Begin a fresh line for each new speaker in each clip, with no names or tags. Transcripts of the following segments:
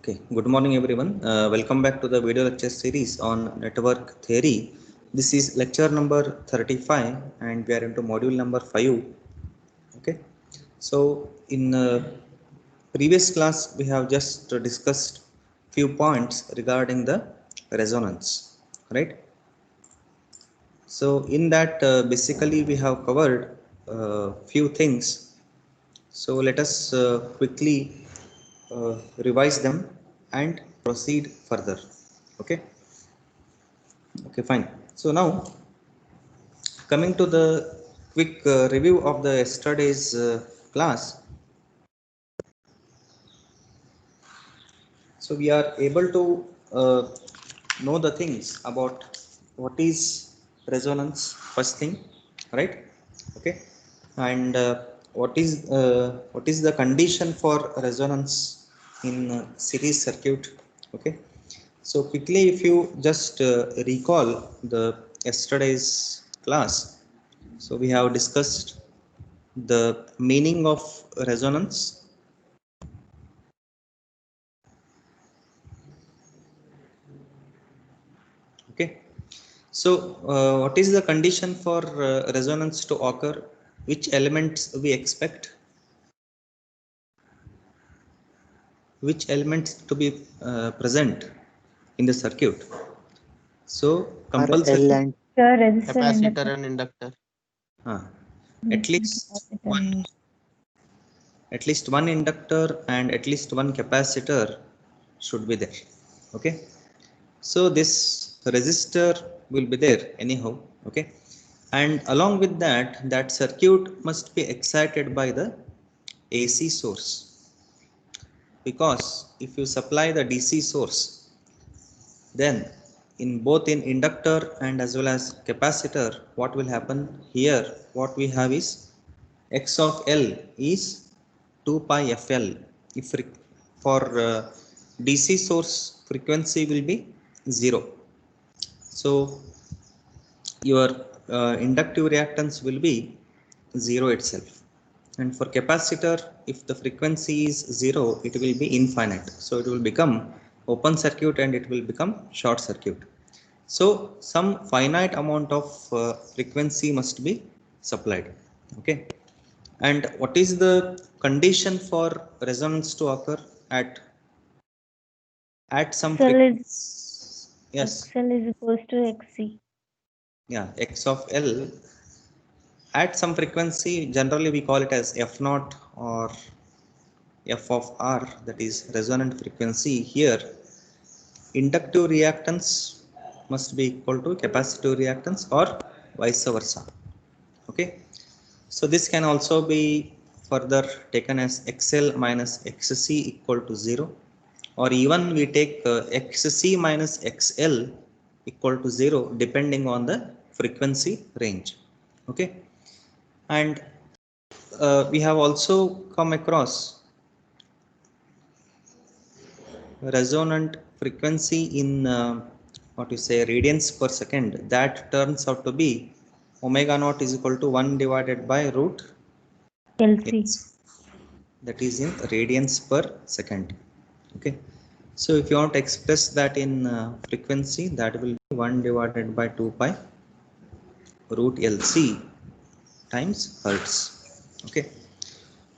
Okay, good morning everyone. Welcome back to the video lecture series on network theory. This is lecture number 35 and we are into module number 5. Okay, so in previous class we have just discussed few points regarding the resonance, right? So in that basically we have covered few things. So let us quickly revise them and proceed further. Okay. Okay, fine. So now coming to the quick review of the yesterday's class. So we are able to uh, know the things about what is resonance first thing, right? Okay, and what is the condition for resonance in series circuit? Okay, so quickly if you just recall the yesterday's class, so we have discussed the meaning of resonance. Okay, so what is the condition for resonance to occur? Which elements we expect? Which elements to be present in the circuit? So
RL
compulsory
and
Sure, resistor,
capacitor
inductor,
and inductor.
at least one, at least one inductor and at least one capacitor should be there. Okay, so this resistor will be there anyhow. Okay, and along with that, that circuit must be excited by the AC source, because if you supply the DC source, then in both in inductor and as well as capacitor, what will happen here? What we have is x of L is 2 pi FL. If for DC source, frequency will be 0. So your inductive reactance will be 0 itself. And for capacitor, if the frequency is 0, it will be infinite. So it will become open circuit and it will become short circuit. So some finite amount of frequency must be supplied. Okay, and what is the condition for resonance to occur at some
XL
frequency? Yes,
XL is equals to XC.
yeah, x of L at some frequency, generally we call it as f naught or f of R, that is resonant frequency. Here inductive reactance must be equal to capacitive reactance or vice versa. Okay, so this can also be further taken as XL minus XC equal to 0, or even we take XC minus XL equal to 0 depending on the frequency range. Okay, and we have also come across resonant frequency in what you say radians per second. That turns out to be omega naught is equal to 1 divided by root
LC.
X, that is in radians per second. Okay, so if you want to express that in frequency, that will be 1 divided by 2 pi root LC times hertz. Okay,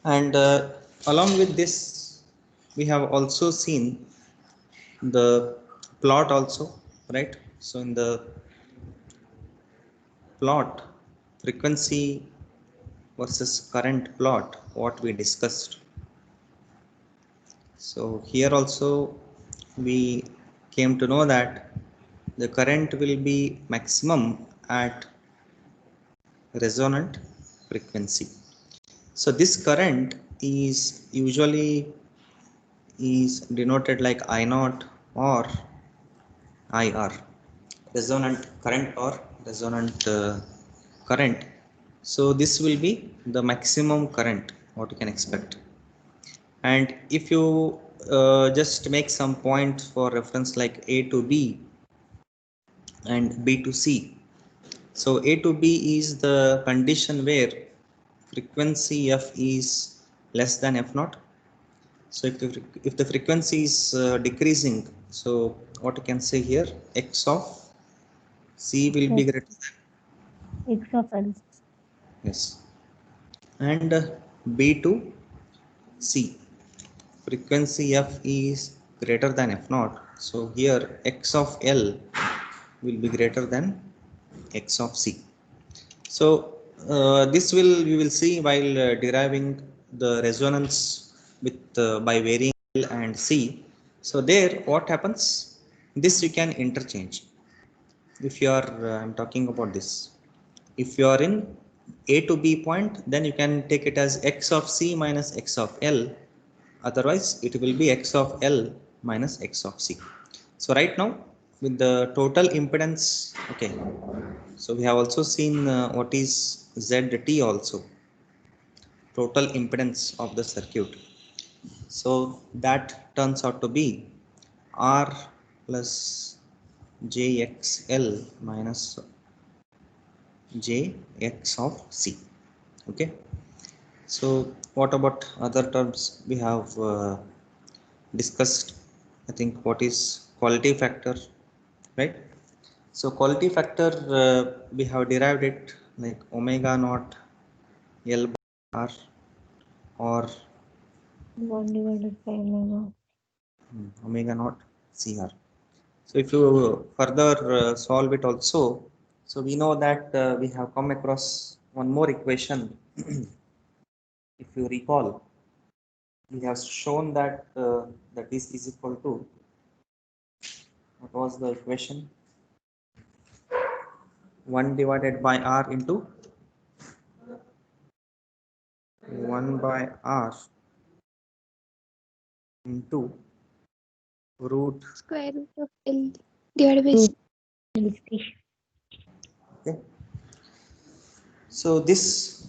and along with this we have also seen the plot also, right? So in the plot, frequency versus current plot, what we discussed. So here also we came to know that the current will be maximum at resonant frequency. So this current is usually is denoted like I naught or IR, resonant current or resonant current. So this will be the maximum current what you can expect. And if you just make some points for reference like A to B and B to C, so A to B is the condition where frequency F is less than F naught. So if the frequency is decreasing, so what you can say here, x of c will be greater than,
X of L.
yes, and b to c, frequency f is greater than f naught. So here x of L will be greater than x of c. So this will you will see while deriving the resonance with by varying L and C. So there what happens? This you can interchange. If you are I'm talking about this. If you are in A to B point, then you can take it as x of C minus x of L. Otherwise, it will be x of L minus x of C. So right now, with the total impedance, okay. So we have also seen what is ZT also, total impedance of the circuit. So that turns out to be R plus JXL minus JX of C. Okay. So what about other terms we have discussed? I think what is quality factor, right? So quality factor, we have derived it like omega naught L by R, or
1 divided by omega.
omega naught CR. So if you further solve it also, so we know that we have come across one more equation. If you recall, we have shown that that is equal to, what was the equation? 1 divided by R into 1 by R into root.
Square root of L divided by C.
LC.
Okay. So this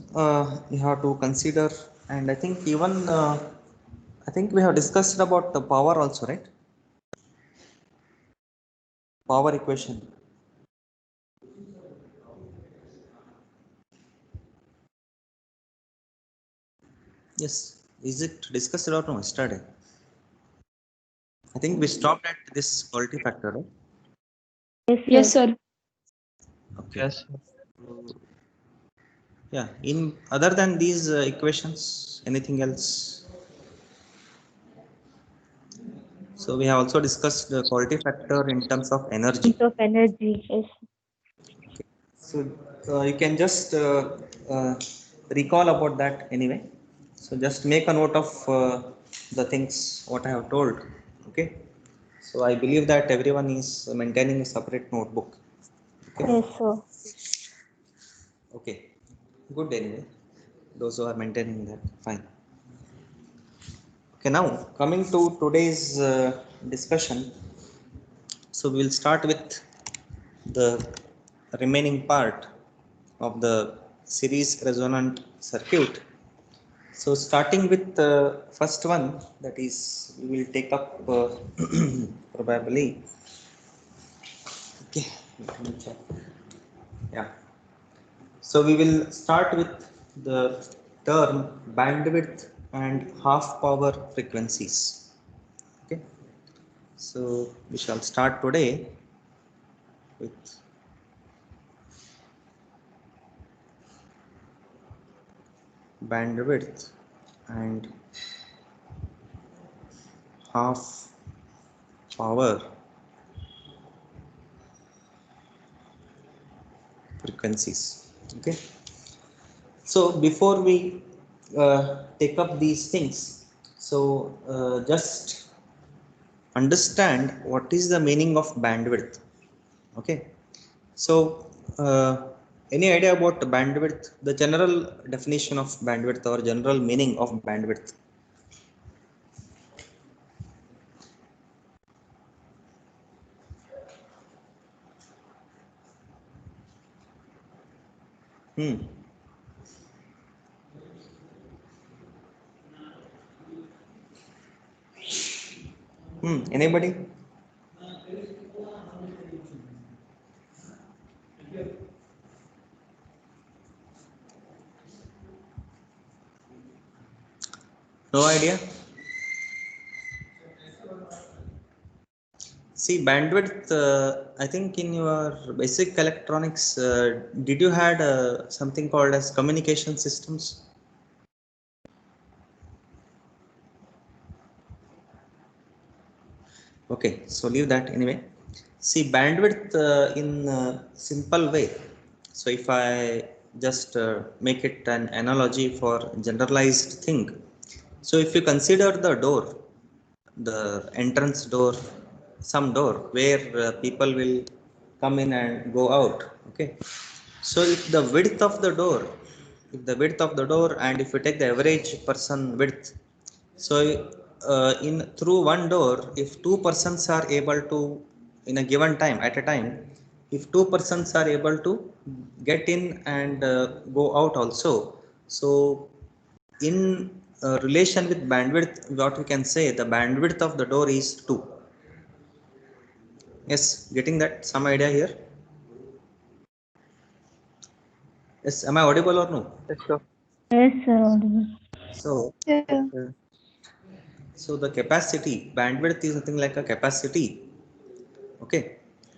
you have to consider, and I think even I think we have discussed about the power also, right? Power equation. Yes. Is it discussed or no yesterday? I think we stopped at this quality factor, right?
Yes, sir.
Okay.
Yes.
Yeah. In other than these equations, anything else? So we have also discussed the quality factor in terms of energy.
Of energy. Yes.
So you can just recall about that anyway. So just make a note of the things what I have told. Okay. So I believe that everyone is maintaining a separate notebook. Okay.
Yes, sir.
Okay. Good anyway. Those who are maintaining that, fine. Okay. Now coming to today's discussion. So we will start with the remaining part of the series resonant circuit. So starting with the first one, that is we will take up probably. Okay, let me check. Yeah. So we will start with the term bandwidth and half power frequencies. Okay. So we shall start today with bandwidth and half power frequencies. Okay. So before we take up these things, so just understand what is the meaning of bandwidth. Okay. So any idea about bandwidth, the general definition of bandwidth or general meaning of bandwidth? Hmm. Anybody? No idea? See bandwidth, I think in your basic electronics, did you had something called as communication systems? Okay, so leave that anyway. See bandwidth in simple way. So if I just make it an analogy for generalized thing. So if you consider the door, the entrance door, some door where people will come in and go out. Okay. So if the width of the door, and if you take the average person width, so in through one door, if two persons are able to, in a given time at a time, if two persons are able to get in and go out also, so in relation with bandwidth, what we can say, the bandwidth of the door is 2. Yes, getting that some idea here? Yes, am I audible or no?
Yes, sir.
Yes, sir. Audible.
So,
Yeah.
so the capacity, bandwidth is nothing like a capacity. Okay.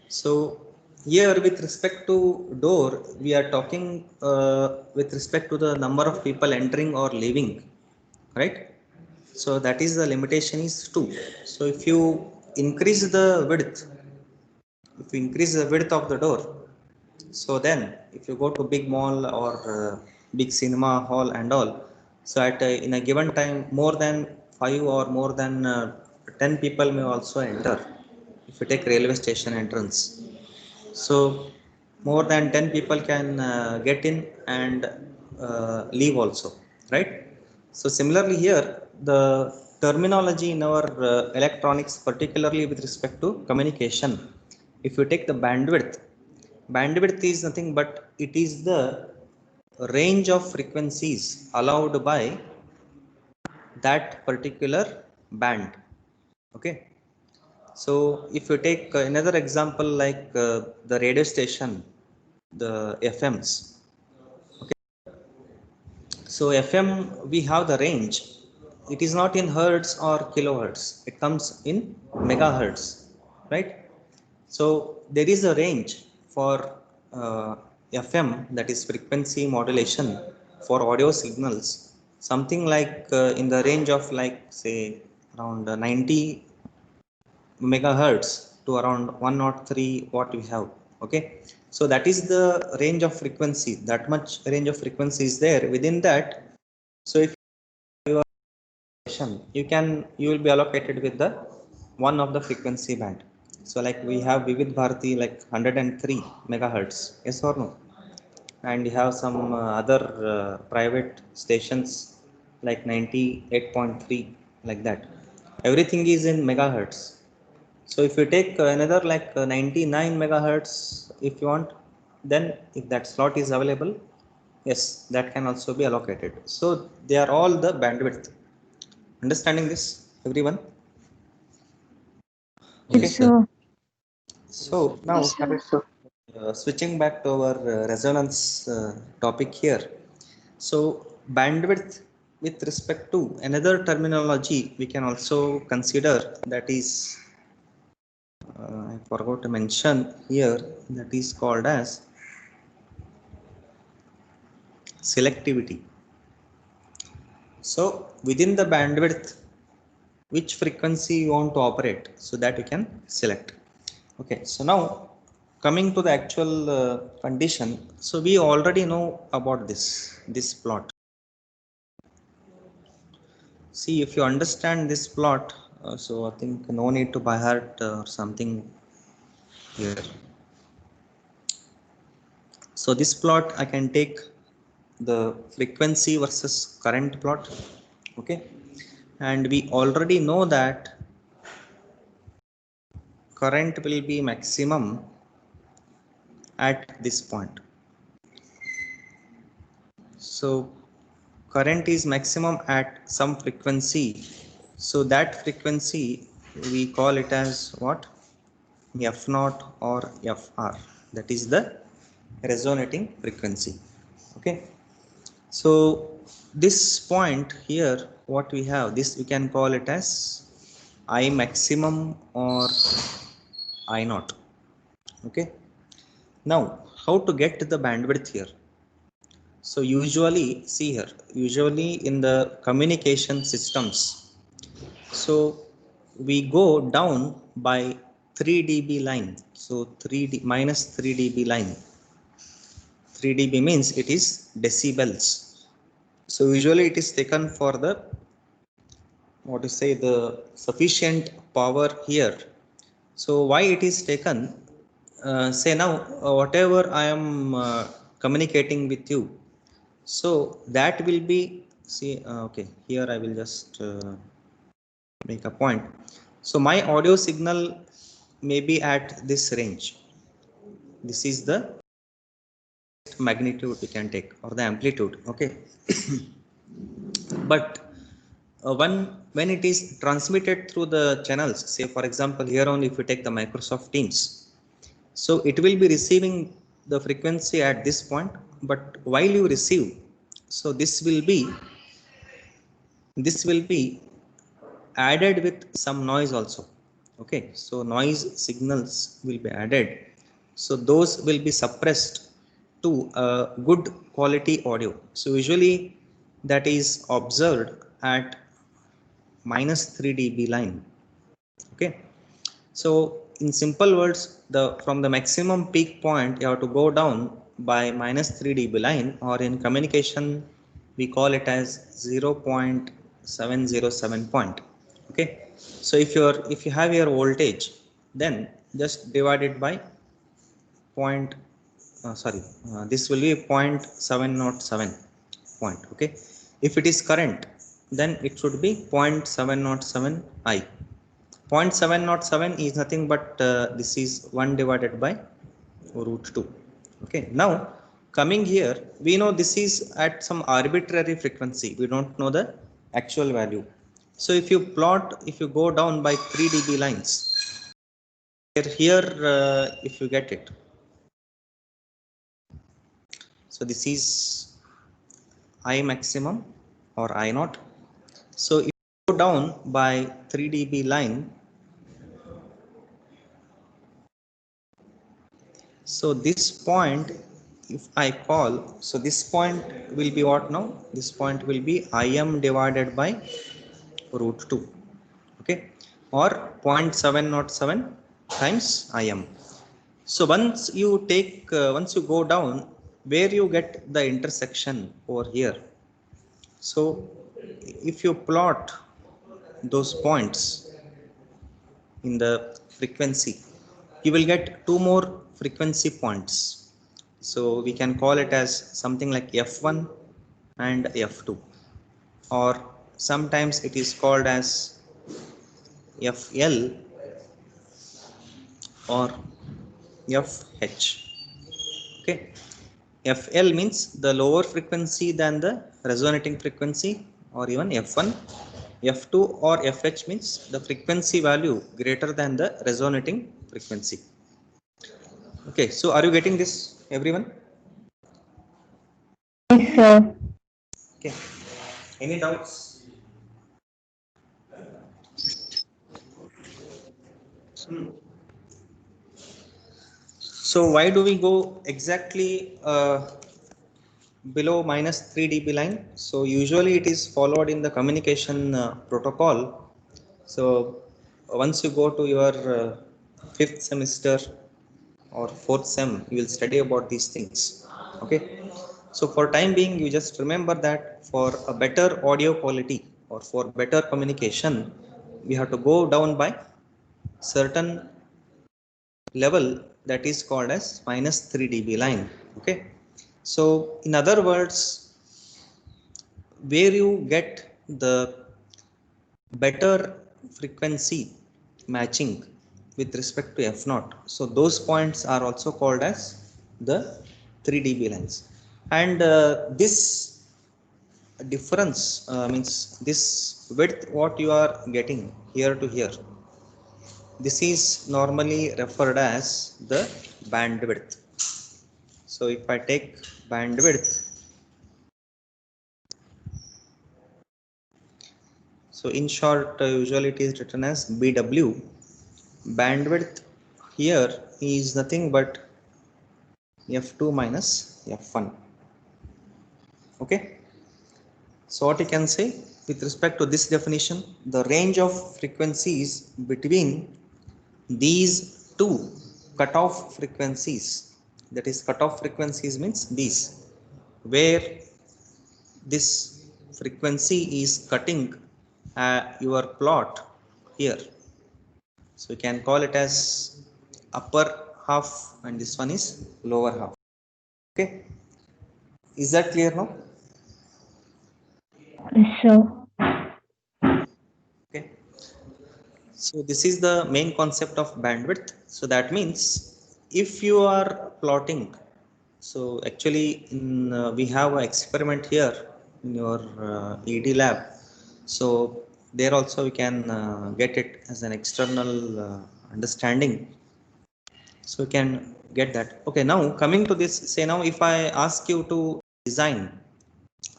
So here with respect to door, we are talking with respect to the number of people entering or leaving, right? So that is the limitation is 2. So if you increase the width, of the door, so then if you go to big mall or big cinema hall and all, so at in a given time more than 5 or more than 10 people may also enter. If you take railway station entrance, so more than 10 people can get in and leave also, right? So similarly here, the terminology in our electronics, particularly with respect to communication, if you take the bandwidth, is nothing but it is the range of frequencies allowed by that particular band. Okay. So if you take another example like the radio station, the FMs. Okay. So FM, we have the range. It is not in hertz or kilohertz. It comes in megahertz, right? So there is a range for FM, that is frequency modulation for audio signals, something like in the range of like say around 90 megahertz to around 103 what we have. Okay, so that is the range of frequency, that much range of frequency is there within that. So if you will be allocated with the one of the frequency band. So like we have Vivid Bharati like 103 megahertz, yes or no? And you have some other private stations like 98.3, like that. Everything is in megahertz. So if you take another like 99 megahertz if you want, then if that slot is available, yes, that can also be allocated. So they are all the bandwidth. Understanding this, everyone? Okay.
Yes, sir.
So now
Yes, sir.
Yes, sir.
switching back to our resonance topic here. So bandwidth with respect to another terminology we can also consider, that is I forgot to mention here, that is called as selectivity. So within the bandwidth, which frequency you want to operate, so that you can select. Okay, so now coming to the actual condition. So we already know about this plot. See, if you understand this plot, so I think no need to by heart or something here. So this plot I can take the frequency versus current plot. Okay, and we already know that current will be maximum at this point. So current is maximum at some frequency, so that frequency we call it as what? F0 or Fr, that is the resonating frequency. Okay, so this point here, what we have, this we can call it as I maximum or I naught. Okay. Now, how to get the bandwidth here? So usually, see here, usually in the communication systems, so we go down by 3 dB line. So 3 minus 3 dB line. 3 dB means it is decibels. So usually it is taken for the, what to say, the sufficient power here. So why it is taken? Say now, whatever I am communicating with you, so that will be, see, okay, here I will just make a point. So my audio signal may be at this range. This is the magnitude we can take, or the amplitude. Okay. But when it is transmitted through the channels, say for example here only if you take the Microsoft Teams, so it will be receiving the frequency at this point, but while you receive, so this will be added with some noise also. Okay, so noise signals will be added, so those will be suppressed to a good quality audio. So usually that is observed at minus 3 dB line. Okay, so in simple words, the from the maximum peak point you have to go down by minus 3 dB line, or in communication we call it as 0.707 point. Okay, so if you have your voltage, then just divide it by point, this will be 0.707 point. Okay, if it is current, then it should be 0.707 I. 0.707 is nothing but this is 1 divided by root 2. Okay, now coming here, we know this is at some arbitrary frequency, we don't know the actual value. So if you plot, if you go down by 3 dB lines, here if you get it, so this is I maximum or I naught. So if you go down by 3 dB line, so this point, if I call, so this point will be what now? This point will be Im divided by root 2. Okay, or 0.707 times Im. So once you take, once you go down, where you get the intersection over here. So if you plot those points in the frequency, you will get two more frequency points. So we can call it as something like F1 and F2, or sometimes it is called as FL or FH. Okay, FL means the lower frequency than the resonating frequency, or even F1. F2 or FH means the frequency value greater than the resonating frequency. Okay, so are you getting this, everyone?
Yes, sir.
Okay, any doubts? So why do we go exactly below minus 3 dB line? So usually it is followed in the communication protocol. So once you go to your fifth semester or fourth sem, you will study about these things. Okay, so for time being, you just remember that for a better audio quality or for better communication, we have to go down by certain level, that is called as minus 3 dB line. Okay, so in other words, where you get the better frequency matching with respect to F0, so those points are also called as the 3 dB lines. And this difference means this width what you are getting here to here, this is normally referred as the bandwidth. So if I take bandwidth, so in short, usually it is written as BW, bandwidth here is nothing but f2 minus f1. Okay, so what you can say with respect to this definition, the range of frequencies between these two cutoff frequencies, that is cutoff frequencies means these, where this frequency is cutting your plot here. So you can call it as upper half and this one is lower half. Okay, is that clear now?
So,
Okay, so this is the main concept of bandwidth. So that means if you are plotting, so actually we have an experiment here in your ED lab. So there also we can get it as an external understanding. So you can get that. Okay, now coming to this, say now if I ask you to design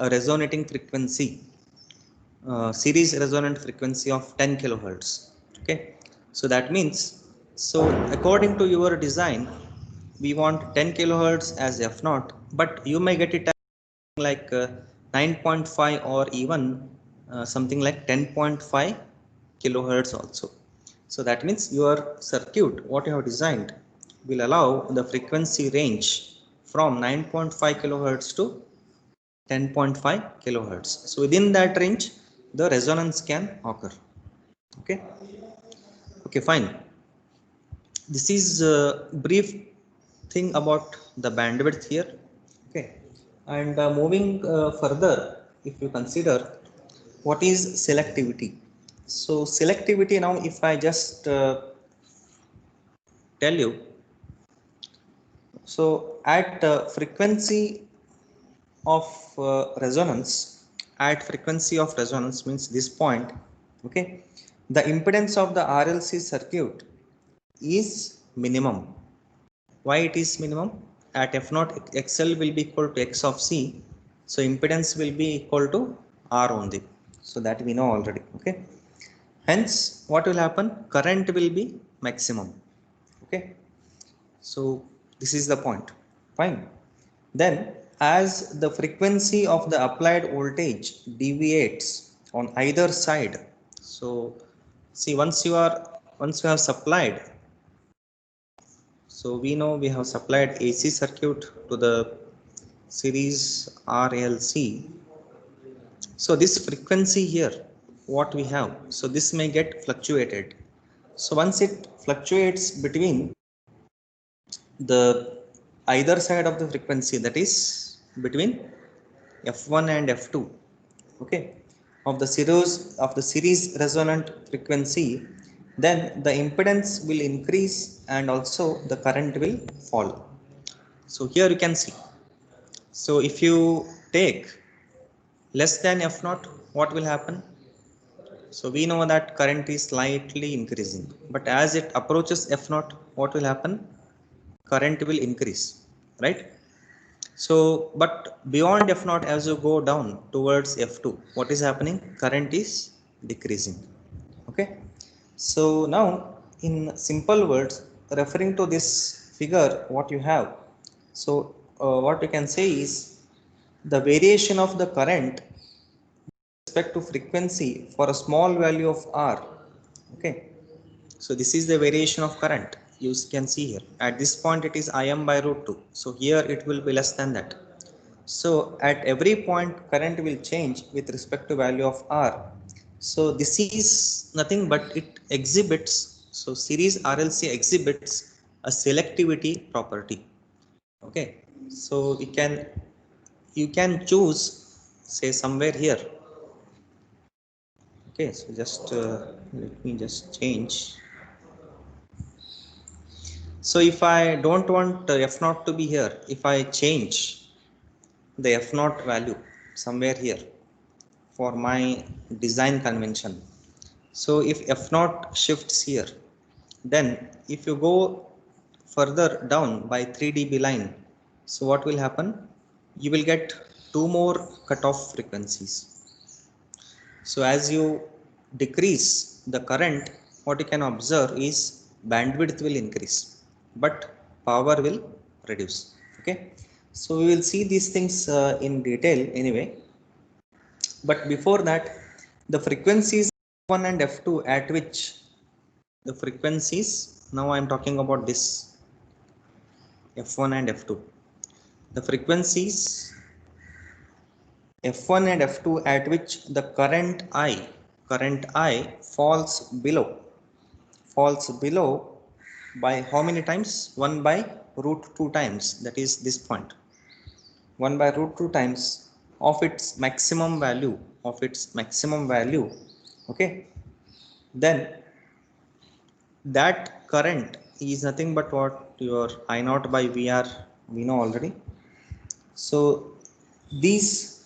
a resonating frequency, series resonant frequency of 10 kilohertz. Okay, so that means, so according to your design, we want 10 kilohertz as f naught, but you may get it like 9.5 or even something like 10.5 kilohertz also. So that means your circuit what you have designed will allow the frequency range from 9.5 kilohertz to 10.5 kilohertz. So within that range the resonance can occur. Okay, okay, fine. This is a brief thing about the bandwidth here. Okay, and moving further, if you consider what is selectivity. So selectivity, now if I just tell you, so at frequency of resonance, at frequency of resonance means this point. Okay, the impedance of the RLC circuit is minimum. Why it is minimum? At f naught, XL will be equal to x of c, so impedance will be equal to R only, so that we know already. Okay, hence what will happen, current will be maximum. Okay, so this is the point. Fine. Then as the frequency of the applied voltage deviates on either side, so see, once you have supplied, so we know we have supplied AC circuit to the series RLC. So this frequency here what we have, so this may get fluctuated. So once it fluctuates between the either side of the frequency, that is between f1 and f2, okay, of the series resonant frequency, then the impedance will increase and also the current will fall. So here you can see, so if you take less than f naught, what will happen? So we know that current is slightly increasing, but as it approaches f naught, what will happen? Current will increase, right? So but beyond f naught, as you go down towards f2, what is happening? Current is decreasing. Okay, so now in simple words, referring to this figure what you have, so what you can say is the variation of the current respect to frequency for a small value of R. Okay, so this is the variation of current. You can see here at this point it is Im by root 2, so here it will be less than that. So at every point current will change with respect to value of R. So this is nothing but it exhibits, so series RLC exhibits a selectivity property. Okay, so you can choose, say somewhere here. Okay, so just let me just change. So if I don't want f naught to be here, if I change the f naught value somewhere here for my design convention, so if f naught shifts here, then if you go further down by 3 dB line, so what will happen? You will get two more cutoff frequencies. So as you decrease the current, what you can observe is bandwidth will increase, but power will reduce. Okay, so we will see these things in detail anyway. But before that, the frequencies f1 and f2 at which the frequencies, now I am talking about this f1 and f2, the frequencies f1 and f2 at which the current I falls below by how many times? 1 by root 2 times, that is this point, 1 by root 2 times of its maximum value, okay, then that current is nothing but what your I naught by VR, we know already. So these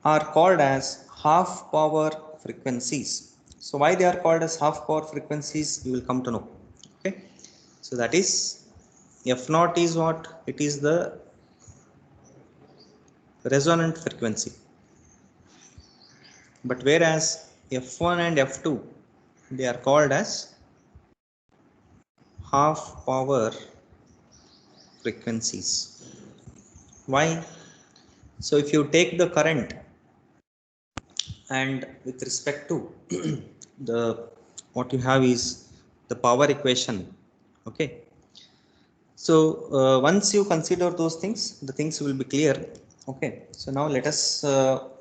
are called as half power frequencies. So why they are called as half power frequencies, you will come to know. Okay, so that is f naught is what? It is the resonant frequency, but whereas f1 and f2, they are called as half power frequencies. Why? So if you take the current and with respect to the what you have is the power equation. Okay, so once you consider those things, the things will be clear. Okay, so now let us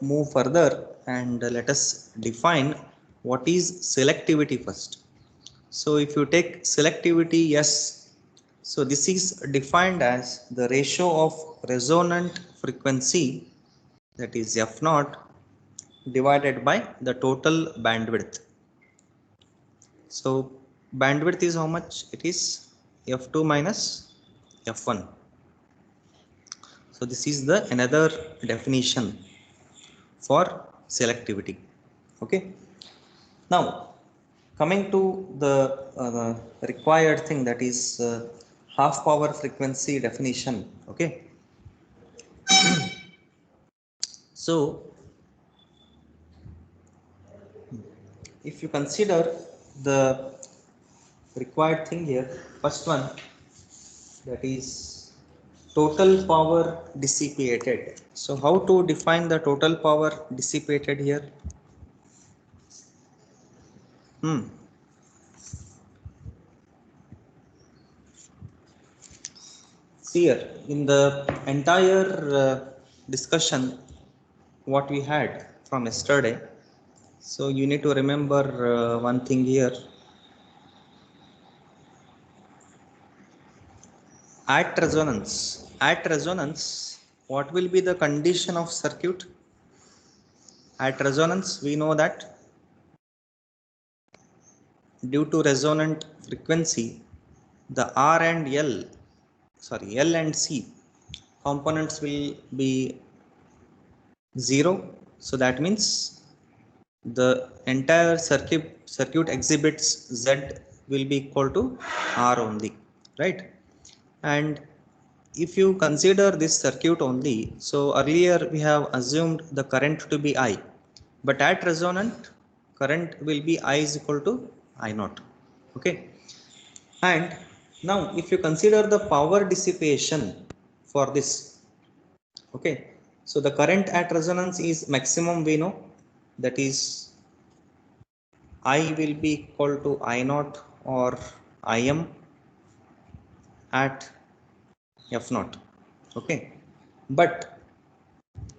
move further and let us define what is selectivity first. So if you take selectivity, yes, so this is defined as the ratio of resonant frequency, that is f naught, divided by the total bandwidth. So bandwidth is how much? It is f2 minus f1. So this is the another definition for selectivity. Okay, now coming to the required thing, that is half power frequency definition. Okay, so if you consider the required thing here, first one, that is total power dissipated. So how to define the total power dissipated here? See here, in the entire discussion what we had from yesterday, so you need to remember one thing here. At resonance, what will be the condition of circuit? At resonance, we know that due to resonant frequency, the R and L and C components will be 0. So that means the entire circuit exhibits Z will be equal to R only, right? And if you consider this circuit only, so earlier we have assumed the current to be I, but at resonant current will be I is equal to I naught. Okay, and now if you consider the power dissipation for this, okay, so the current at resonance is maximum, we know, that is I will be equal to I naught or Im at f naught. Okay, but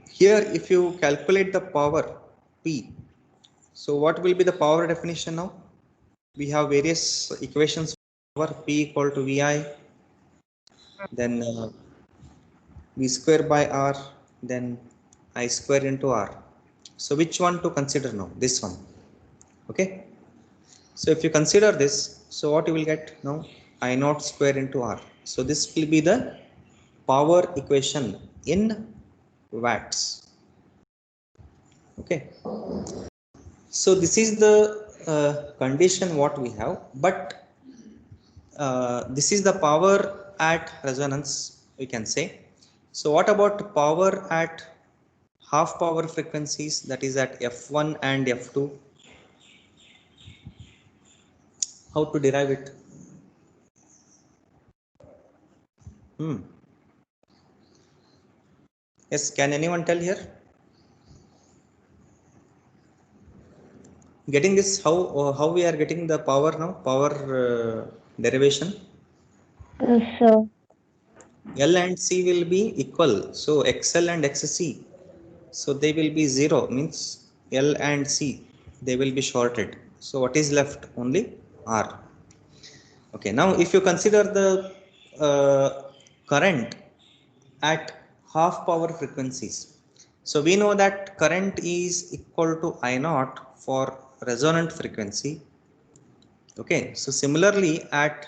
here if you calculate the power P, so what will be the power definition now? We have various equations for P equal to Vi, then V square by R, then I square into R. So which one to consider now? This one. Okay, so if you consider this, so what you will get now? I naught square into R. So this will be the power equation in watts. Okay, so this is the condition what we have, but this is the power at resonance, we can say. So what about power at half power frequencies, that is at f1 and f2? How to derive it? Yes, can anyone tell here? Getting this, how we are getting the power now? Power derivation.
Yes, sir.
L and C will be equal. So XL and XC. So they will be 0, means L and C, they will be shorted. So what is left? Only R. Okay, now if you consider the current at half power frequencies. So we know that current is equal to I naught for resonant frequency. Okay, so similarly at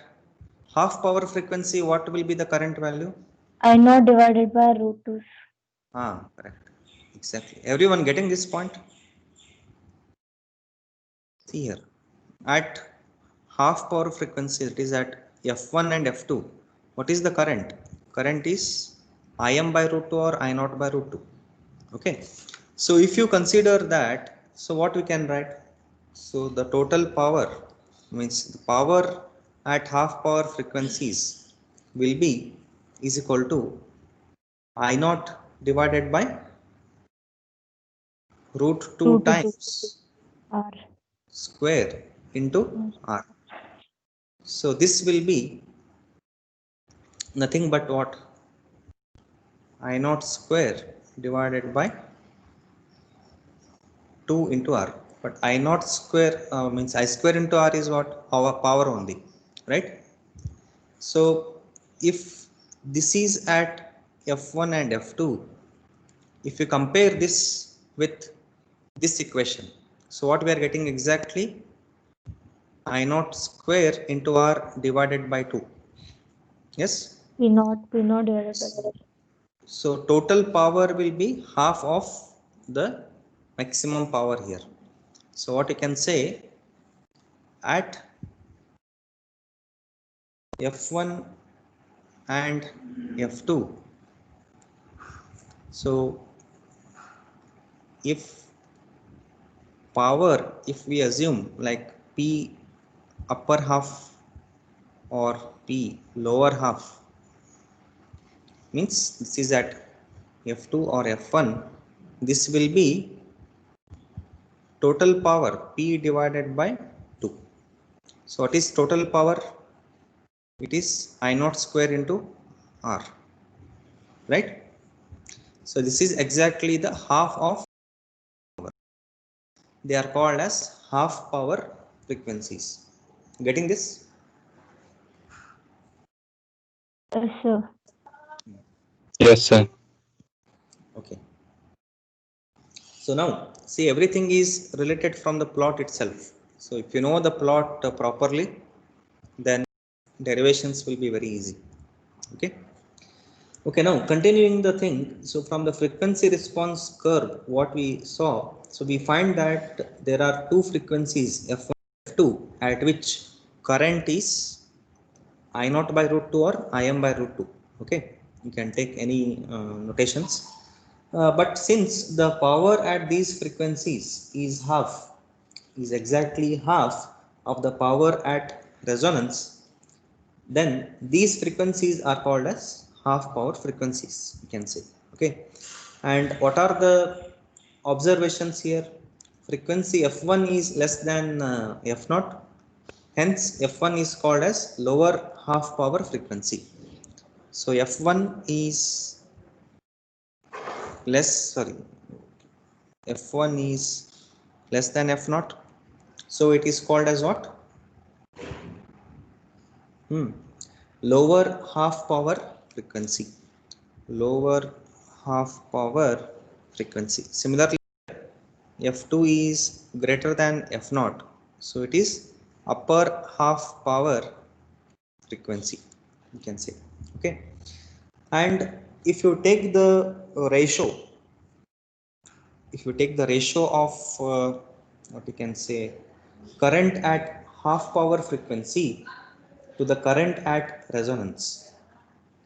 half power frequency, what will be the current value?
I know divided by root 2.
Correct. Exactly. Everyone getting this point? See here. At half power frequency, it is at F1 and F2. What is the current? Current is Im by root 2 or I naught by root 2. Okay. So if you consider that, so what we can write? So the total power, means the power at half power frequencies will be is equal to I naught divided by root 2 times
R
square into R. So this will be nothing but what? I naught square divided by 2 into R. But I naught square means I square into R is what? Our power only, right? So if this is at F1 and F2, if you compare this with this equation, so what we are getting exactly? I naught square into R divided by 2. Yes?
P naught divided by 2.
So total power will be half of the maximum power here. So what you can say, at F1 and F2, so if power, if we assume like P upper half or P lower half, means this is at F2 or F1, this will be total power P divided by 2. So what is total power? It is I naught square into R, right? So this is exactly the half of power. They are called as half power frequencies. Getting this?
Yes, sir.
Yes, sir.
Okay. So now see, everything is related from the plot itself. So if you know the plot properly, then derivations will be very easy. Okay. Okay, now continuing the thing. So from the frequency response curve, what we saw, so we find that there are two frequencies F1 and F2 at which current is I naught by root 2 or Im by root 2. Okay, you can take any notations. But since the power at these frequencies is half, is exactly half of the power at resonance, then these frequencies are called as half power frequencies, you can say. Okay, and what are the observations here? Frequency F1 is less than F0, hence F1 is called as lower half power frequency. So F1 is F1 is less than F0, so it is called as what? Lower half power frequency. Lower half power frequency. Similarly, F2 is greater than F0, so it is upper half power frequency, you can say. Okay, and if you take the ratio, if you take the ratio of what you can say, current at half power frequency to the current at resonance.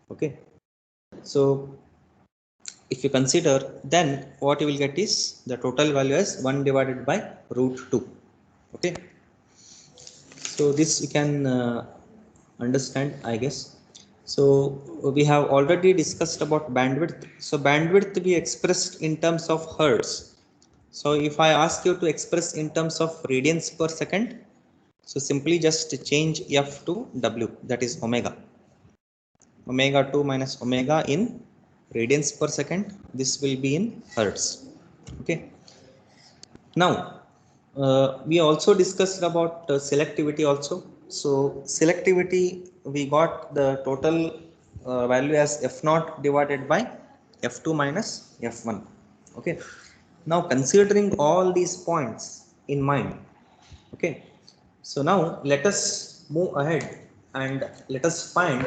Okay, so if you consider, then what you will get is the total value as 1 divided by root 2. Okay, So this you can understand, I guess. So we have already discussed about bandwidth. So bandwidth we expressed in terms of hertz. So if I ask you to express in terms of radians per second, so simply just change F to W, that is omega. Omega 2 minus omega in radians per second. This will be in hertz. Okay. Now, we also discussed about selectivity also. So selectivity, we got the total value as F0 divided by F2 minus F1. Okay. Now considering all these points in mind, okay. So now let us move ahead and let us find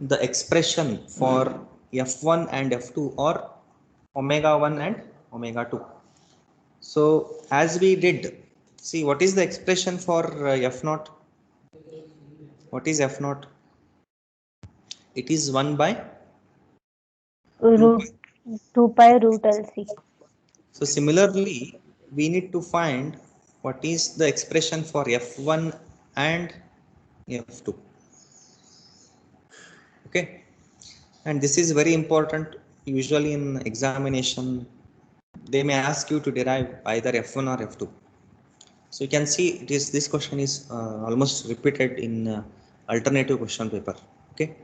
the expression for F1 and F2 or omega 1 and omega 2. So as we did, see what is the expression for F0? What is F0? It is 1 by 2
Root
pi.
2 pi root LC.
So similarly, we need to find what is the expression for F1 and F2. Okay. And this is very important. Usually in examination, they may ask you to derive either F1 or F2. So you can see it is, this question is almost repeated in alternative question paper. Okay.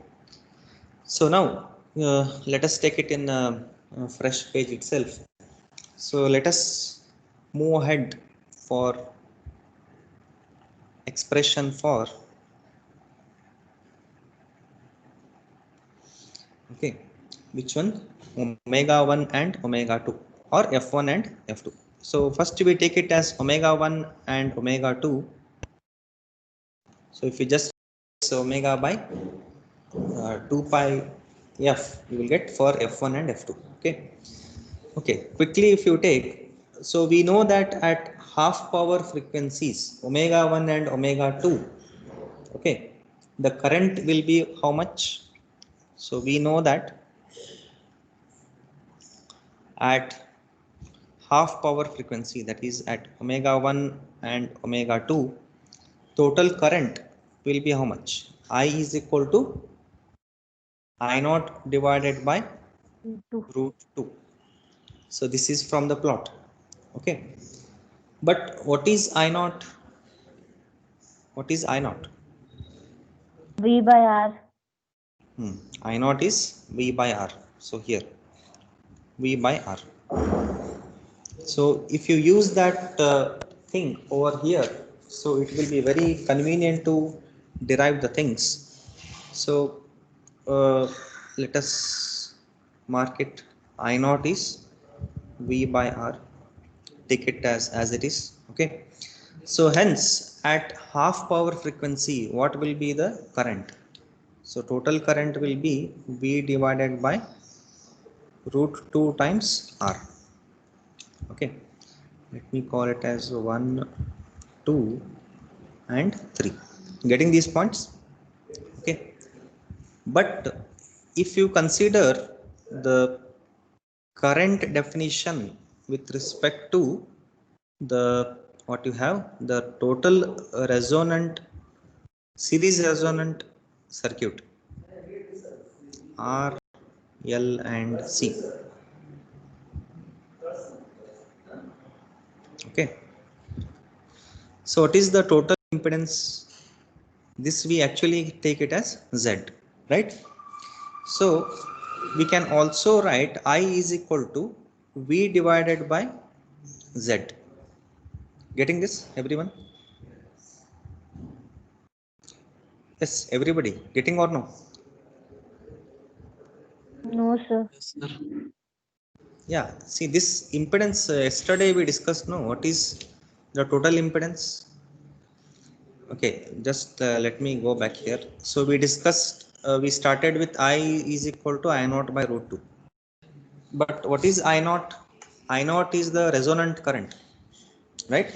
So now let us take it in a fresh page itself. So let us move ahead for expression for, okay, which one? Omega 1 and omega 2 or F1 and F2. So first we take it as omega 1 and omega 2. So if we just omega by 2 pi f, you will get for F1 and F2. Okay. Okay. Quickly, if you take, so we know that at half power frequencies, omega 1 and omega 2, okay, the current will be how much? So we know that at half power frequency, that is at omega 1 and omega 2, total current will be how much? I is equal to I naught divided by root 2. So this is from the plot. Okay. But what is I naught? What is I naught?
V by R.
I naught is V by R. So here V by R. So if you use that thing over here, so it will be very convenient to derive the things. So let us mark it. I naught is V by R. Take it as it is. Okay. So hence at half power frequency, what will be the current? So total current will be V divided by root 2 times R. Okay. Let me call it as 1, 2 and 3. Getting these points? Okay. But if you consider the current definition with respect to the, what you have, the total resonant series resonant circuit R, L and C. Okay. So what is the total impedance? This we actually take it as Z, right? So we can also write I is equal to V divided by Z. Getting this, everyone? Yes, everybody getting or no?
No, sir.
Yeah, see this impedance yesterday we discussed, no, what is the total impedance? Okay, just let me go back here. So we discussed, we started with I is equal to I naught by root 2. But what is I naught? I naught is the resonant current, right?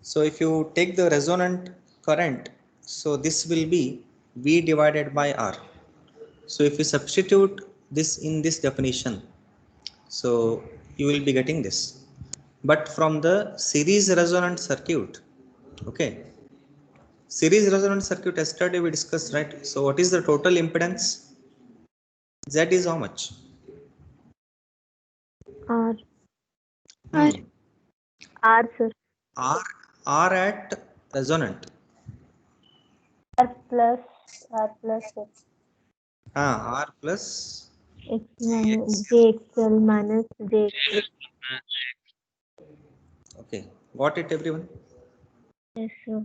So if you take the resonant current, so this will be V divided by R. So if you substitute this in this definition, so you will be getting this. But from the series resonant circuit, okay, series resonant circuit yesterday we discussed, right? So what is the total impedance? Z is how much?
R.
R.
R, sir.
R at resonant.
R plus X.
R plus
X minus JXL minus JXL.
okay, got it everyone?
Yes, sir.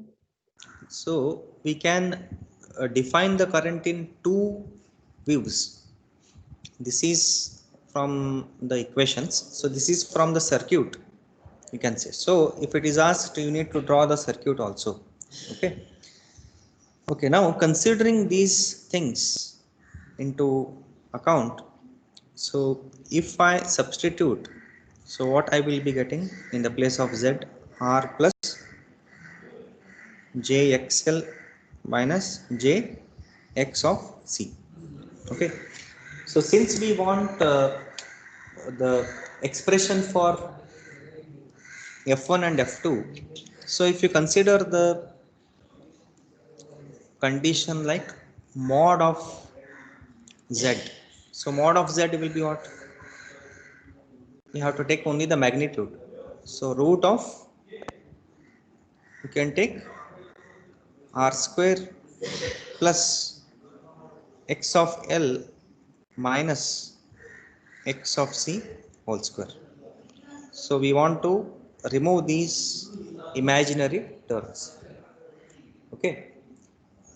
So we can define the current in two views. This is from the equations. So this is from the circuit, you can say. So if it is asked, you need to draw the circuit also. Okay. Okay, now considering these things into account, so if I substitute, so what I will be getting in the place of Z, R plus JXL minus JX of C. Okay, so since we want the expression for F1 and F2, so if you consider the condition like mod of Z, so mod of Z will be what? You have to take only the magnitude. So root of, you can take R square plus X of L minus X of C whole square. So we want to remove these imaginary terms. Okay,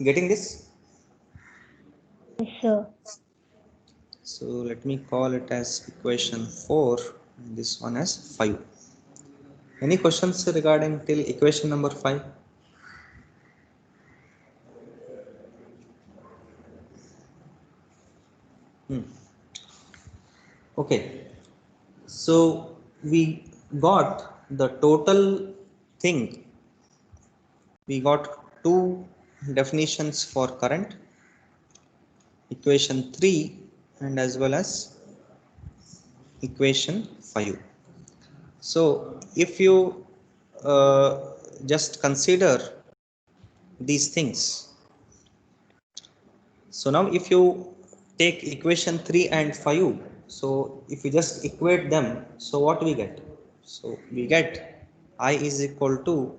getting this?
Yes, sir.
So let me call it as equation 4 and this one as 5. Any questions regarding till equation number 5? Okay, so we got the total thing. We got two definitions for current, equation 3 and as well as equation 5. So if you just consider these things, so now if you take equation 3 and 5, so if you just equate them, so what we get? So we get I is equal to,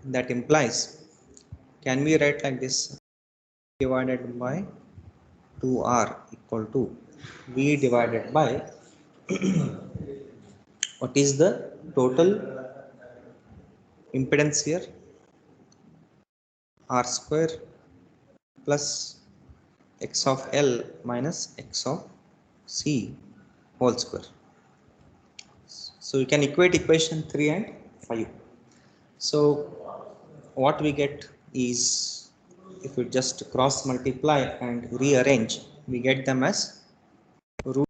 that implies, can we write like this, divided by 2R equal to V divided by what is the total impedance here? R square plus X of L minus X of C whole square. So you can equate equation 3 and 5. So what we get is, if we just cross multiply and rearrange, we get them as root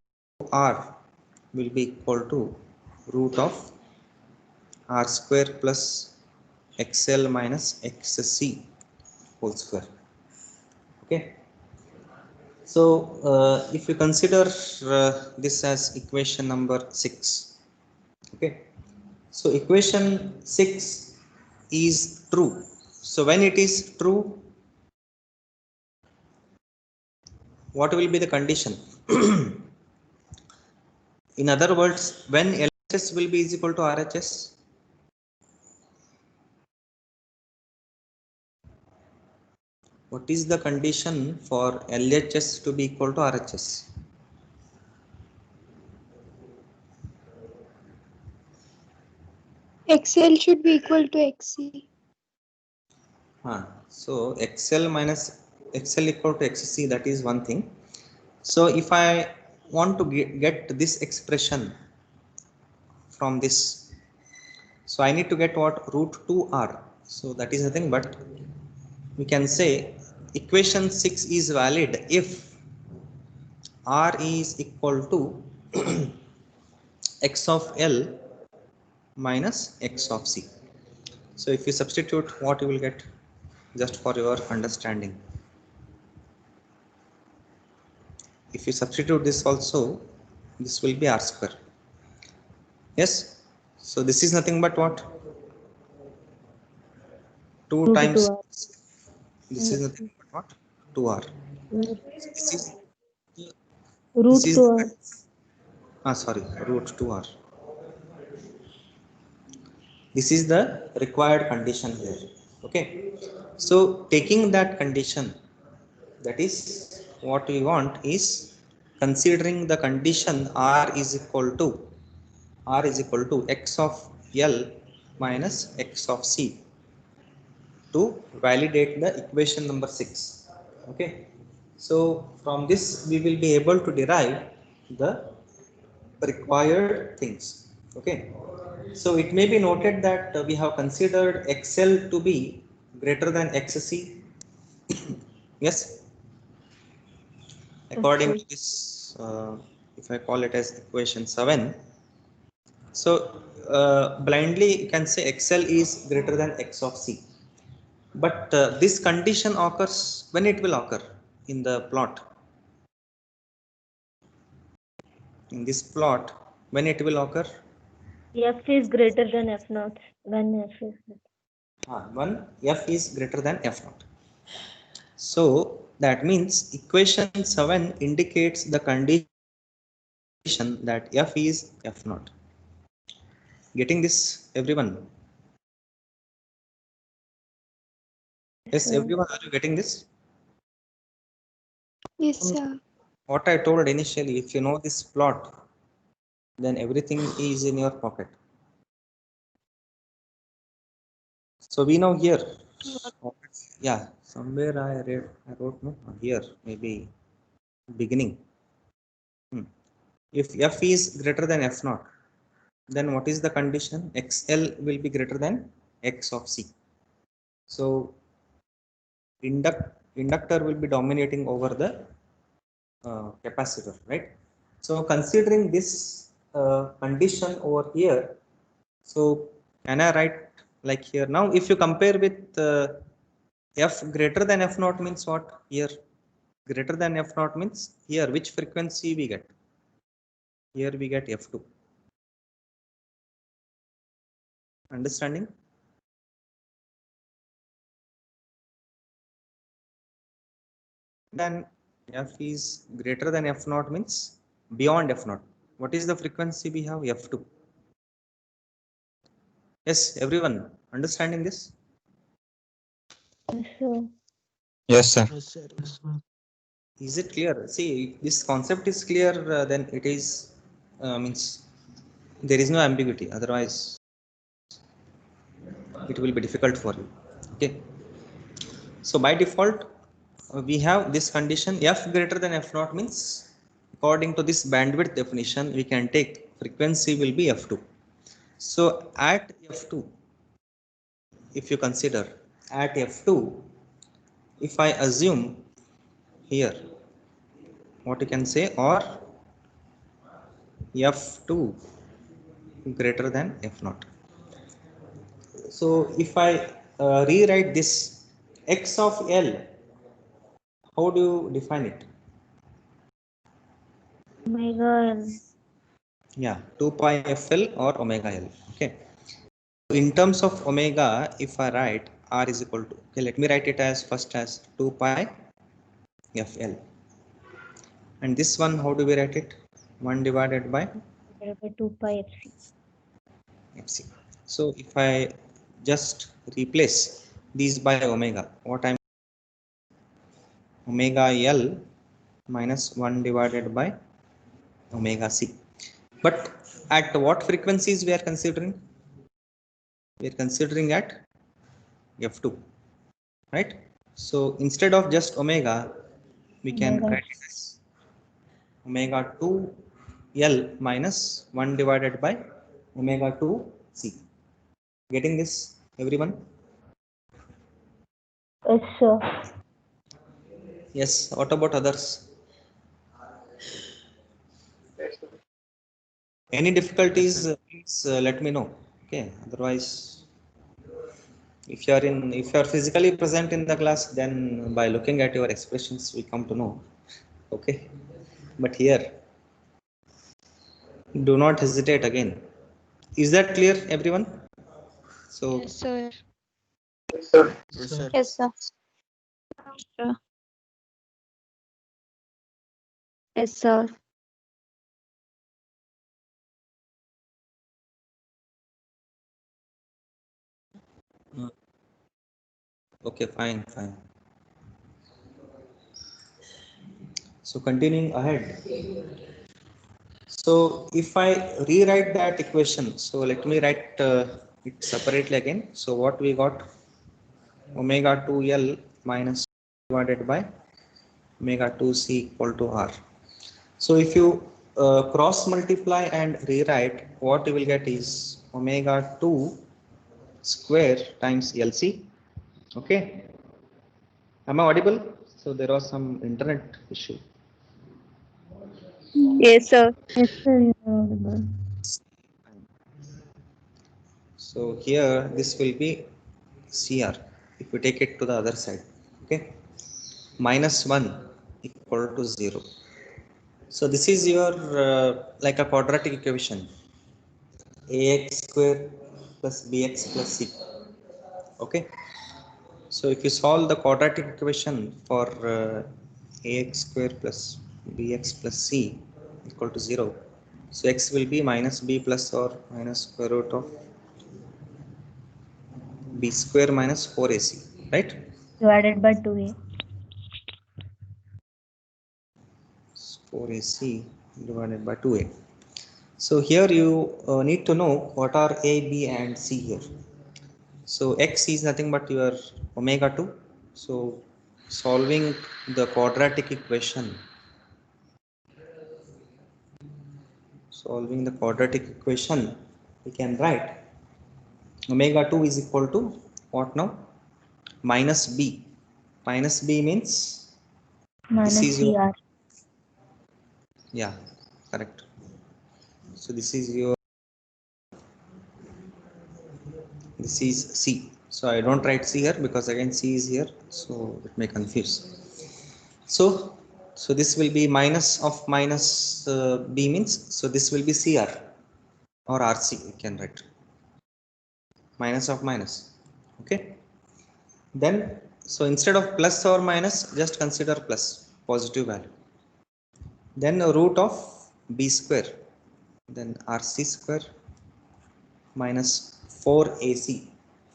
R will be equal to root of R square plus XL minus XC whole square. Okay. So if you consider this as equation number 6, okay, so equation 6 is true. So when it is true, what will be the condition? In other words, when LHS will be is equal to RHS, what is the condition for LHS to be equal to RHS?
XL should be equal to XC.
So XL minus XL equal to XC, that is one thing. So if I want to get this expression from this, so I need to get what? Root 2R. So that is nothing but, we can say equation 6 is valid if R is equal to X of L minus X of C. So if you substitute, what you will get, just for your understanding? If you substitute this also, this will be R square. Yes. So this is nothing but what? 2
Root
times
2R.
This is nothing but what? 2r. This is
root
this is
2r.
sorry, root 2r. This is the required condition here. Okay, so taking that condition, that is what we want is considering the condition r is equal to x of l minus x of c to validate the equation number 6. Okay, so from this we will be able to derive the required things. Okay, so it may be noted that we have considered xl to be greater than xc. Yes, according to this, if I call it as equation 7, so blindly you can say xl is greater than x of c, but this condition occurs when it will occur in the plot. In this plot, when it will occur?
F is greater than F naught when F is
When f is greater than f naught. So that means equation 7 indicates the condition that f is f naught. Getting this, everyone? Yes, everyone, are you getting this?
Yes, sir.
What I told initially, if you know this plot, then everything is in your pocket. So we know here, yeah, somewhere I wrote no here, maybe beginning. If f is greater than f naught, then what is the condition? XL will be greater than x of c. So inductor will be dominating over the capacitor, right? So considering this condition over here, so can I write like here? Now if you compare with f greater than f naught means what? Here greater than f naught means here which frequency we get? Here we get f2. Understanding? Then f is greater than f naught means beyond f naught. What is the frequency we have? F2. Yes, everyone understanding this?
Yes, sir.
Is it clear? See, if this concept is clear, then it is means there is no ambiguity. Otherwise, it will be difficult for you. Okay. So by default, we have this condition f greater than f naught means according to this bandwidth definition, we can take frequency will be f2. So at f2, if you consider at f2, if I assume here what you can say, or f2 greater than f naught. So if I rewrite this x of l, how do you define it?
omega L.
Yeah, 2 pi fl or omega l. Okay, in terms of omega, if I write r is equal to, okay, let me write it as first as 2 pi fl, and this one how do we write it? 1 divided by
2 pi FC.
fc. So if I just replace these by omega, what I'm omega l minus 1 divided by omega c. But at what frequencies we are considering? We are considering at f2, right? So instead of just omega, we can write it as omega 2 l minus 1 divided by omega 2 c. Getting this, everyone?
Yes, sir.
Yes. What about others? Any difficulties, please let me know. Okay, otherwise, if you are physically present in the class, then by looking at your expressions we come to know. Okay, but here do not hesitate again. Is that clear, everyone? So
Yes, sir.
Yes, sir.
Yes, sir. Sir. Yes, sir.
Okay, fine, fine. So continuing ahead. So if I rewrite that equation, so let me write it separately again. So what we got, omega 2L minus divided by omega 2C equal to R. So if you cross multiply and rewrite, what you will get is omega 2 square times LC. Okay. Am I audible? So there was some internet issue.
Yes, sir.
Yes, sir, you are audible.
So here this will be CR if you take it to the other side. Okay. Minus 1 equal to 0. So this is your like a quadratic equation, ax square plus bx plus c. Okay. So if you solve the quadratic equation for ax square plus bx plus c equal to 0, so x will be minus b plus or minus square root of b square minus 4ac, right?
Divided by 2a.
4ac divided by 2a. So here you need to know what are a, b and c here. So x is nothing but your omega 2. So solving the quadratic equation, we can write omega 2 is equal to what now? Minus b. Minus b means this
Minus
is your,
CR.
yeah, correct. So this is your, this is c. So I don't write c here because again c is here, so it may confuse. So this will be minus of minus b means, so this will be cr or rc, you can write minus of minus. Okay. Then so instead of plus or minus, just consider plus, positive value. Then root of b square, then rc square minus 4ac.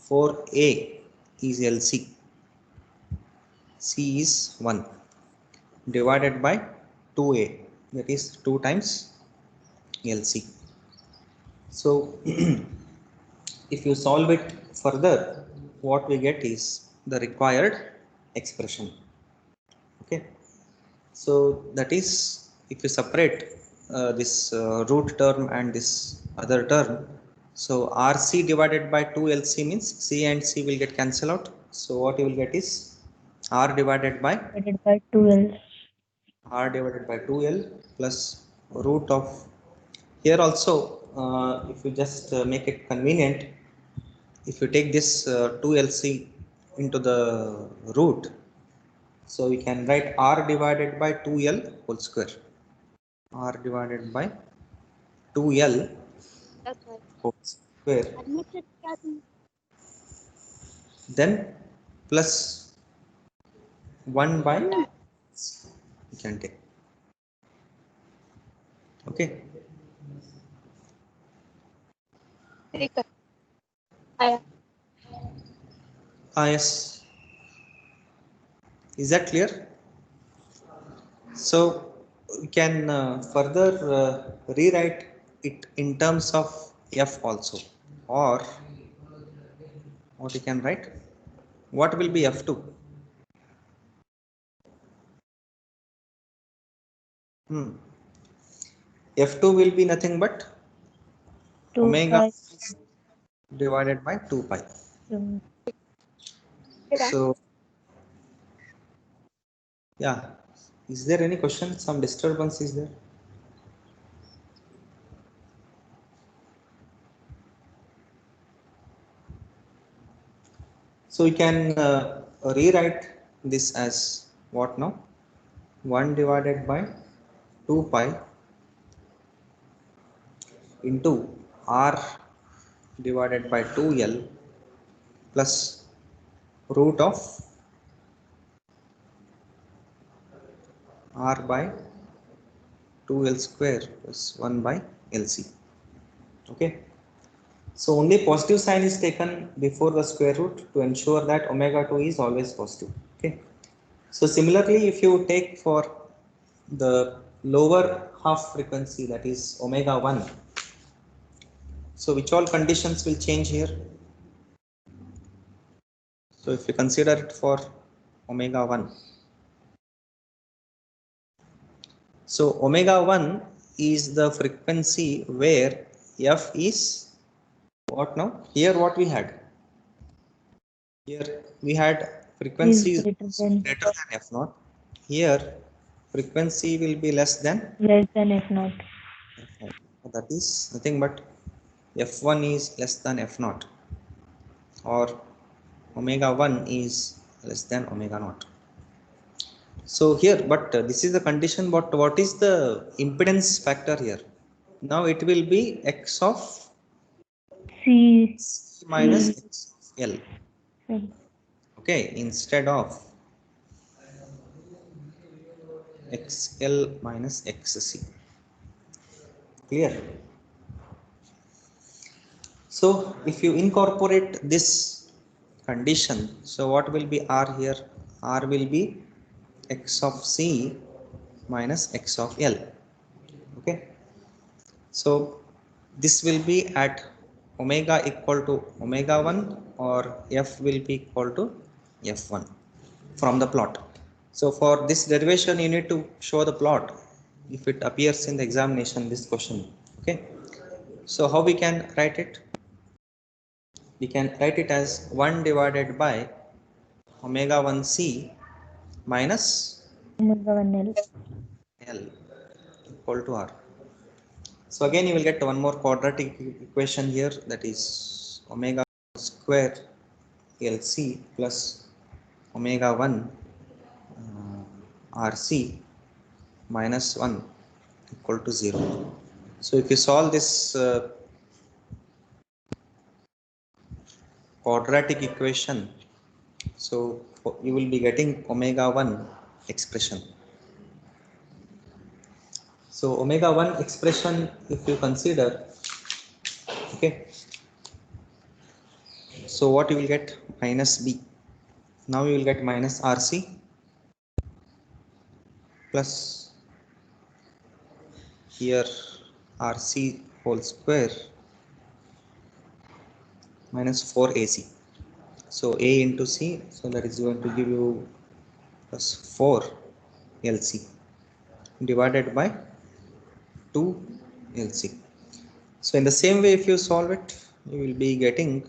4a is lc, c is 1, divided by 2a, that is 2 times lc. So if you solve it further, what we get is the required expression. Okay. So that is, if you separate this root term and this other term, so rc divided by 2lc means c and c will get cancelled out. So what you will get is r divided by
Divided by 2l.
2l plus root of, here also if you just make it convenient, if you take this 2lc into the root, so we can write r divided by 2l whole square, r divided by 2l whole square, then plus 1 by you can take. Okay. Yes, is that clear? So we can further rewrite it in terms of f also, or what you can write, what will be f2? F2 will be nothing but
2
omega
pi.
divided by 2 pi. So yeah, is there any question? Some disturbance is there? So we can rewrite this as what now? 1 divided by 2 pi into r divided by 2l plus root of r by 2l square plus 1 by lc. Okay, so only positive sign is taken before the square root to ensure that omega 2 is always positive. Okay, so similarly if you take for the lower half frequency, that is omega 1, so which all conditions will change here? So if you consider it for omega 1, so omega 1 is the frequency where f is what now? Here what we had? Here we had frequency
Is
is
greater than
greater than f naught. Here frequency will be less than
less than f naught.
f naught. That is nothing but f1 is less than f naught, or omega 1 is less than omega naught. So here, but this is the condition, but what is the impedance factor here? Now it will be x of
C.
minus x of L.
L.
Okay, instead of XL minus XC. Clear? So if you incorporate this condition, so what will be R here? R will be x of C minus x of L. Okay, so this will be at omega equal to omega 1, or f will be equal to f1 from the plot. So for this derivation you need to show the plot if it appears in the examination, this question. Okay, so how we can write it? We can write it as 1 divided by omega 1c minus
Omega 1L.
L equal to R. So again you will get one more quadratic equation here, that is omega square LC plus omega 1 RC minus 1 equal to 0. So if you solve this quadratic equation, so you will be getting omega 1 expression. So omega 1 expression, if you consider, okay, so what you will get? Minus b. Now you will get minus RC plus here RC whole square minus 4AC. So A into C, so that is going to give you plus 4 LC divided by 2 LC. So in the same way, if you solve it, you will be getting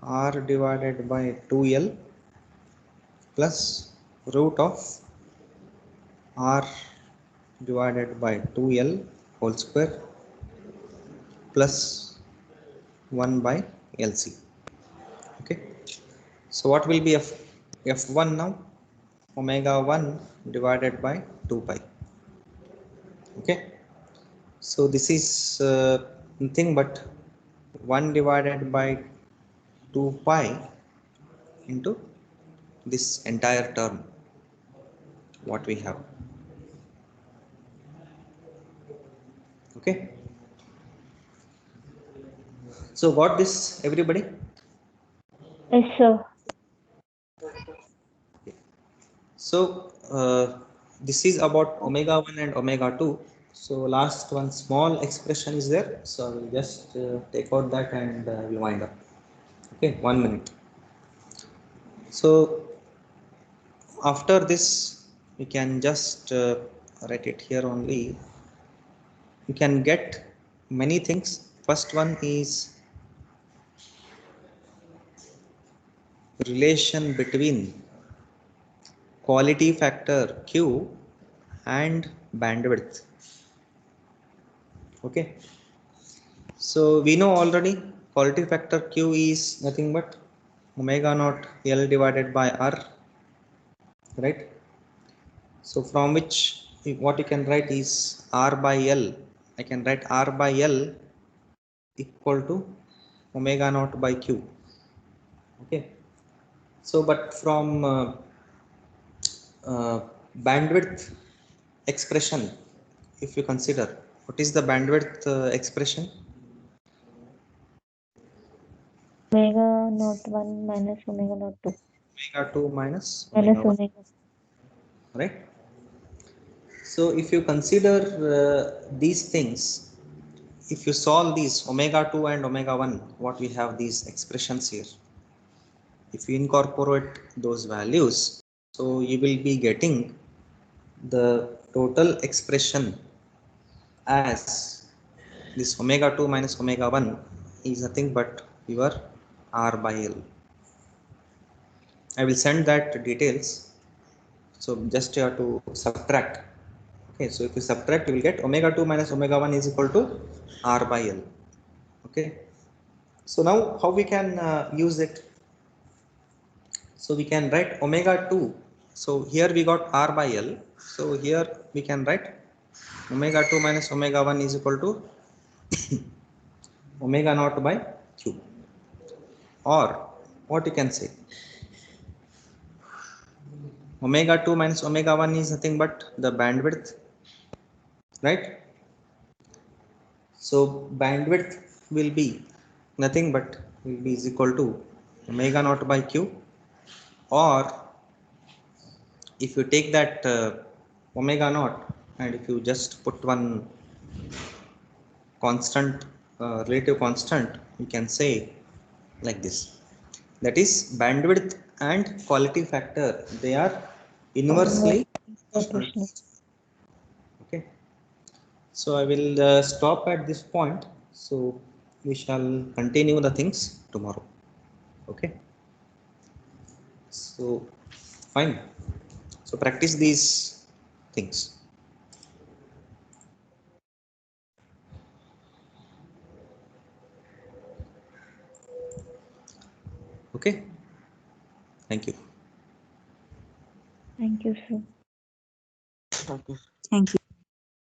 R divided by 2L plus root of R divided by 2L whole square plus 1 by LC. Okay, so what will be f1 now? Omega 1 divided by 2 pi. Okay, so this is nothing but 1 divided by 2 pi into this entire term what we have. Okay, so got this everybody?
Yes, sir.
So this is about omega 1 and omega 2. So last one small expression is there, so I will just take out that and we'll wind up. Okay, 1 minute. So after this we can just write it here only. You can get many things. First one is relation between quality factor Q and bandwidth. Okay, so we know already quality factor Q is nothing but omega naught L divided by R, right? So from which what you can write is R by L. I can write R by L equal to omega naught by Q. Okay, so but from bandwidth expression, if you consider, what is the bandwidth expression?
Omega naught 1 minus omega naught 2
Omega 2 minus
minus
omega 1,
omega.
right? So if you consider these things, if you solve these omega 2 and omega 1, what we have these expressions here, if you incorporate those values, so you will be getting the total expression as this omega 2 minus omega 1 is nothing but your R by L. I will send that details. So just you have to subtract. Okay, so if you subtract, you will get omega 2 minus omega 1 is equal to R by L. Okay, so now how we can use it? So we can write omega 2. So here we got R by L. So here we can write omega 2 minus omega 1 is equal to omega naught by Q. Or what you can say, omega 2 minus omega 1 is nothing but the bandwidth, right? So bandwidth will be nothing but will be is equal to omega naught by Q, or if you take that omega naught and if you just put one constant, relative constant, you can say like this, that is bandwidth and quality factor, they are inversely
Proportional.
okay. So I will stop at this point, so we shall continue the things tomorrow. Okay, so fine, so practice these things. Okay, thank you.
Thank you, sir.
Thank you.